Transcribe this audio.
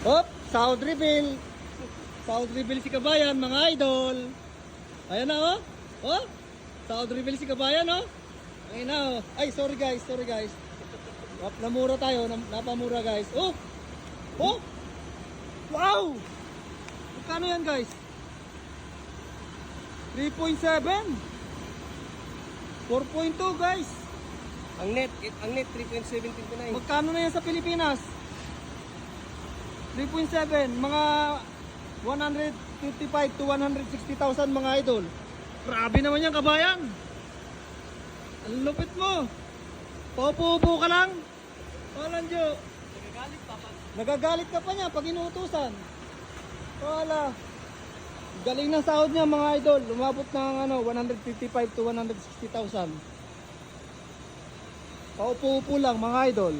Hop, sahod reveal. Sahod reveal si Kabayan, mga idol. Ayan na oh. Oh, sahod reveal si Kabayan oh. Ayan na oh. Ay, sorry guys. Namura tayo, napamura guys. Oh! Oh! Wow! Magkano yan guys? 3.7 4.2 guys. Ang net 3.729. Magkano na yan sa Pilipinas? 3.7, mga 155 to 160,000 mga idol. Grabe naman yan Kabayan. Ang lupit mo. Paupo-upo ka lang. Walang Jo. Nagagalit pa pa. Nagagalit ka pa niya pag inuutusan. Wala. Galing ng sahod niya mga idol. Lumabot ng 155 to 160,000. Paupo-upo lang mga idol.